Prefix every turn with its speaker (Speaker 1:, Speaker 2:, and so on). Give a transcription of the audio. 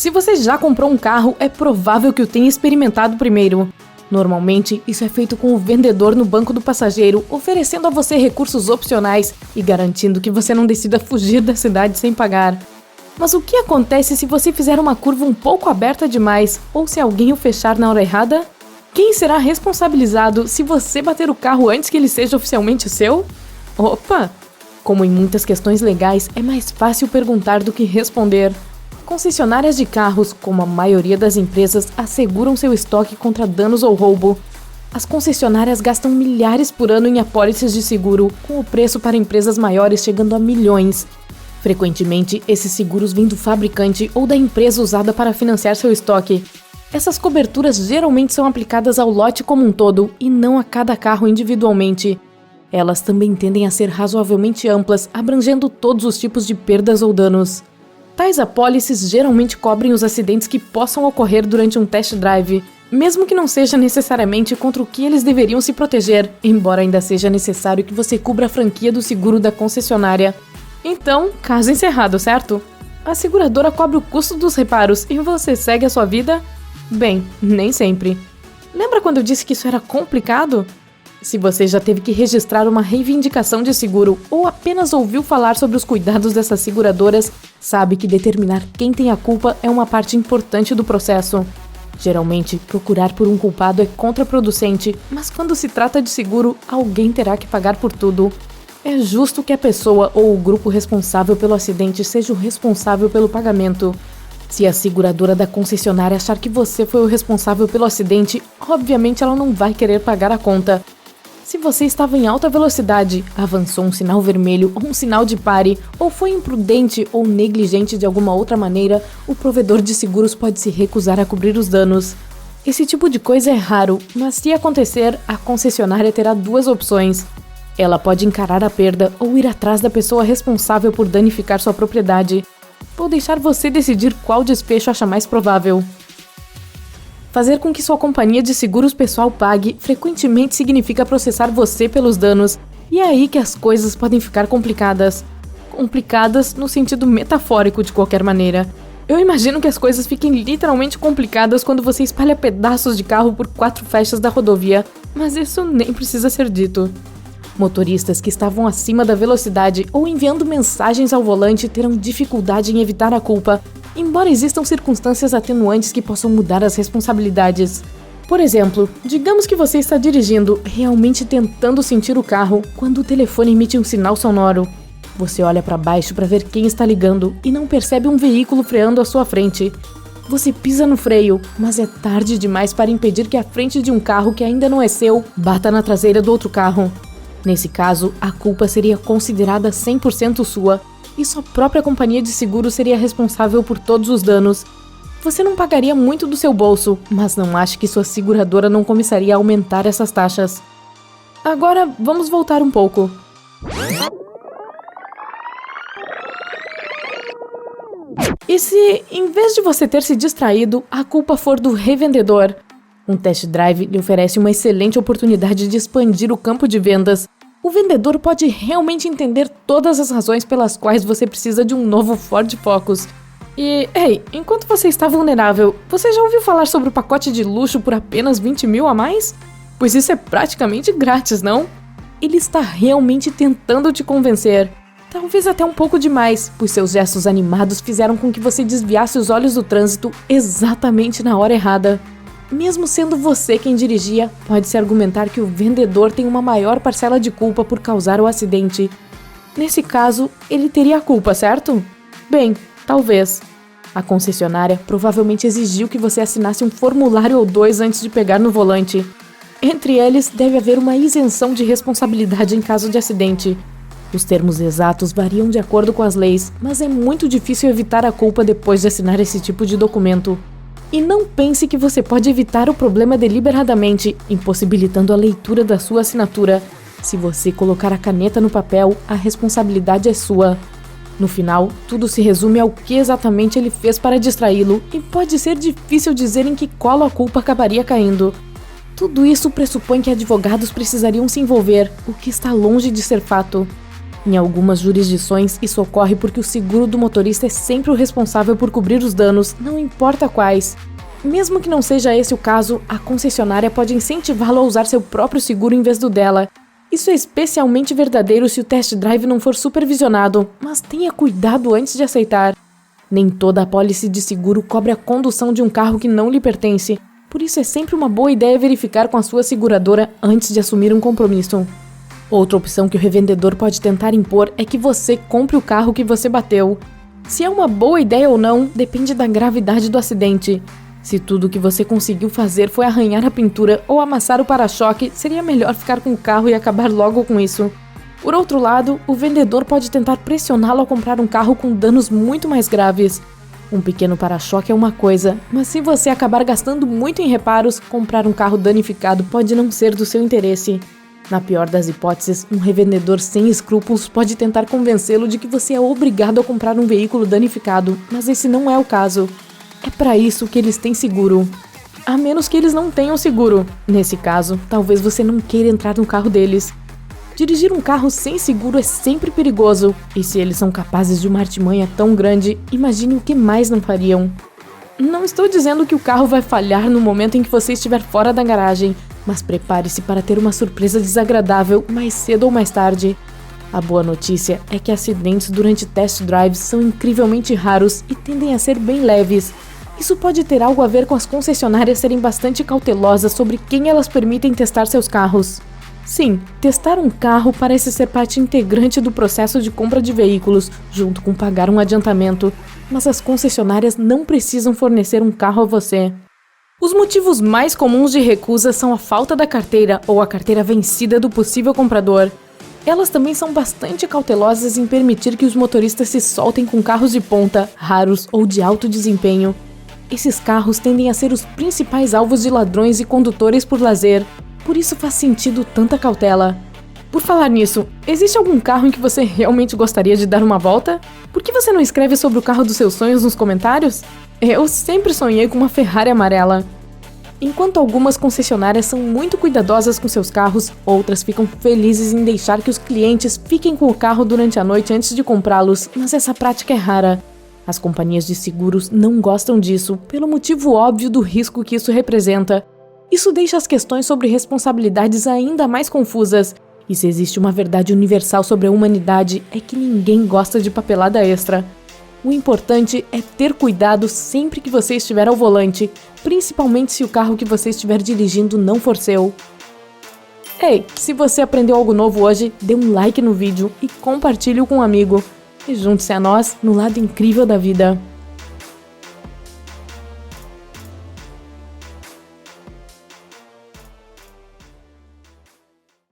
Speaker 1: Se você já comprou um carro, é provável que o tenha experimentado primeiro. Normalmente, isso é feito com o vendedor no banco do passageiro, oferecendo a você recursos opcionais e garantindo que você não decida fugir da cidade sem pagar. Mas o que acontece se você fizer uma curva um pouco aberta demais, ou se alguém o fechar na hora errada? Quem será responsabilizado se você bater o carro antes que ele seja oficialmente seu? Opa! Como em muitas questões legais, é mais fácil perguntar do que responder. Concessionárias de carros, como a maioria das empresas, asseguram seu estoque contra danos ou roubo. As concessionárias gastam milhares por ano em apólices de seguro, com o preço para empresas maiores chegando a milhões. Frequentemente, esses seguros vêm do fabricante ou da empresa usada para financiar seu estoque. Essas coberturas geralmente são aplicadas ao lote como um todo e não a cada carro individualmente. Elas também tendem a ser razoavelmente amplas, abrangendo todos os tipos de perdas ou danos. Tais apólices geralmente cobrem os acidentes que possam ocorrer durante um test drive, mesmo que não seja necessariamente contra o que eles deveriam se proteger, embora ainda seja necessário que você cubra a franquia do seguro da concessionária. Então, caso encerrado, certo? A seguradora cobre o custo dos reparos e você segue a sua vida? Bem, nem sempre. Lembra quando eu disse que isso era complicado? Se você já teve que registrar uma reivindicação de seguro ou apenas ouviu falar sobre os cuidados dessas seguradoras, sabe que determinar quem tem a culpa é uma parte importante do processo. Geralmente, procurar por um culpado é contraproducente, mas quando se trata de seguro, alguém terá que pagar por tudo. É justo que a pessoa ou o grupo responsável pelo acidente seja o responsável pelo pagamento. Se a seguradora da concessionária achar que você foi o responsável pelo acidente, obviamente ela não vai querer pagar a conta. Se você estava em alta velocidade, avançou um sinal vermelho ou um sinal de pare, ou foi imprudente ou negligente de alguma outra maneira, o provedor de seguros pode se recusar a cobrir os danos. Esse tipo de coisa é raro, mas se acontecer, a concessionária terá duas opções. Ela pode encarar a perda ou ir atrás da pessoa responsável por danificar sua propriedade, ou deixar você decidir qual desfecho acha mais provável. Fazer com que sua companhia de seguros pessoal pague frequentemente significa processar você pelos danos, e é aí que as coisas podem ficar complicadas. Complicadas no sentido metafórico, de qualquer maneira. Eu imagino que as coisas fiquem literalmente complicadas quando você espalha pedaços de carro por 4 faixas da rodovia, mas isso nem precisa ser dito. Motoristas que estavam acima da velocidade ou enviando mensagens ao volante terão dificuldade em evitar a culpa, embora existam circunstâncias atenuantes que possam mudar as responsabilidades. Por exemplo, digamos que você está dirigindo, realmente tentando sentir o carro, quando o telefone emite um sinal sonoro. Você olha para baixo para ver quem está ligando e não percebe um veículo freando à sua frente. Você pisa no freio, mas é tarde demais para impedir que a frente de um carro que ainda não é seu bata na traseira do outro carro. Nesse caso, a culpa seria considerada 100% sua, e sua própria companhia de seguro seria responsável por todos os danos. Você não pagaria muito do seu bolso, mas não acha que sua seguradora não começaria a aumentar essas taxas. Agora, vamos voltar um pouco. E se, em vez de você ter se distraído, a culpa for do revendedor? Um test drive lhe oferece uma excelente oportunidade de expandir o campo de vendas. O vendedor pode realmente entender todas as razões pelas quais você precisa de um novo Ford Focus. E, ei, enquanto você está vulnerável, você já ouviu falar sobre o pacote de luxo por apenas 20 mil a mais? Pois isso é praticamente grátis, não? Ele está realmente tentando te convencer. Talvez até um pouco demais, pois seus gestos animados fizeram com que você desviasse os olhos do trânsito exatamente na hora errada. Mesmo sendo você quem dirigia, pode-se argumentar que o vendedor tem uma maior parcela de culpa por causar o acidente. Nesse caso, ele teria a culpa, certo? Bem, talvez. A concessionária provavelmente exigiu que você assinasse um formulário ou 2 antes de pegar no volante. Entre eles, deve haver uma isenção de responsabilidade em caso de acidente. Os termos exatos variam de acordo com as leis, mas é muito difícil evitar a culpa depois de assinar esse tipo de documento. E não pense que você pode evitar o problema deliberadamente, impossibilitando a leitura da sua assinatura. Se você colocar a caneta no papel, a responsabilidade é sua. No final, tudo se resume ao que exatamente ele fez para distraí-lo, e pode ser difícil dizer em que colo a culpa acabaria caindo. Tudo isso pressupõe que advogados precisariam se envolver, o que está longe de ser fato. Em algumas jurisdições, isso ocorre porque o seguro do motorista é sempre o responsável por cobrir os danos, não importa quais. Mesmo que não seja esse o caso, a concessionária pode incentivá-lo a usar seu próprio seguro em vez do dela. Isso é especialmente verdadeiro se o test drive não for supervisionado, mas tenha cuidado antes de aceitar. Nem toda apólice de seguro cobre a condução de um carro que não lhe pertence, por isso é sempre uma boa ideia verificar com a sua seguradora antes de assumir um compromisso. Outra opção que o revendedor pode tentar impor é que você compre o carro que você bateu. Se é uma boa ideia ou não, depende da gravidade do acidente. Se tudo o que você conseguiu fazer foi arranhar a pintura ou amassar o para-choque, seria melhor ficar com o carro e acabar logo com isso. Por outro lado, o vendedor pode tentar pressioná-lo a comprar um carro com danos muito mais graves. Um pequeno para-choque é uma coisa, mas se você acabar gastando muito em reparos, comprar um carro danificado pode não ser do seu interesse. Na pior das hipóteses, um revendedor sem escrúpulos pode tentar convencê-lo de que você é obrigado a comprar um veículo danificado, mas esse não é o caso. É para isso que eles têm seguro. A menos que eles não tenham seguro. Nesse caso, talvez você não queira entrar no carro deles. Dirigir um carro sem seguro é sempre perigoso, e se eles são capazes de uma artimanha tão grande, imagine o que mais não fariam. Não estou dizendo que o carro vai falhar no momento em que você estiver fora da garagem, mas prepare-se para ter uma surpresa desagradável mais cedo ou mais tarde. A boa notícia é que acidentes durante test drives são incrivelmente raros e tendem a ser bem leves. Isso pode ter algo a ver com as concessionárias serem bastante cautelosas sobre quem elas permitem testar seus carros. Sim, testar um carro parece ser parte integrante do processo de compra de veículos, junto com pagar um adiantamento, mas as concessionárias não precisam fornecer um carro a você. Os motivos mais comuns de recusa são a falta da carteira ou a carteira vencida do possível comprador. Elas também são bastante cautelosas em permitir que os motoristas se soltem com carros de ponta, raros ou de alto desempenho. Esses carros tendem a ser os principais alvos de ladrões e condutores por lazer, por isso faz sentido tanta cautela. Por falar nisso, existe algum carro em que você realmente gostaria de dar uma volta? Por que você não escreve sobre o carro dos seus sonhos nos comentários? Eu sempre sonhei com uma Ferrari amarela. Enquanto algumas concessionárias são muito cuidadosas com seus carros, outras ficam felizes em deixar que os clientes fiquem com o carro durante a noite antes de comprá-los, mas essa prática é rara. As companhias de seguros não gostam disso, pelo motivo óbvio do risco que isso representa. Isso deixa as questões sobre responsabilidades ainda mais confusas. E se existe uma verdade universal sobre a humanidade, é que ninguém gosta de papelada extra. O importante é ter cuidado sempre que você estiver ao volante, principalmente se o carro que você estiver dirigindo não for seu. Ei, se você aprendeu algo novo hoje, dê um like no vídeo e compartilhe-o com um amigo. E junte-se a nós no lado incrível da vida.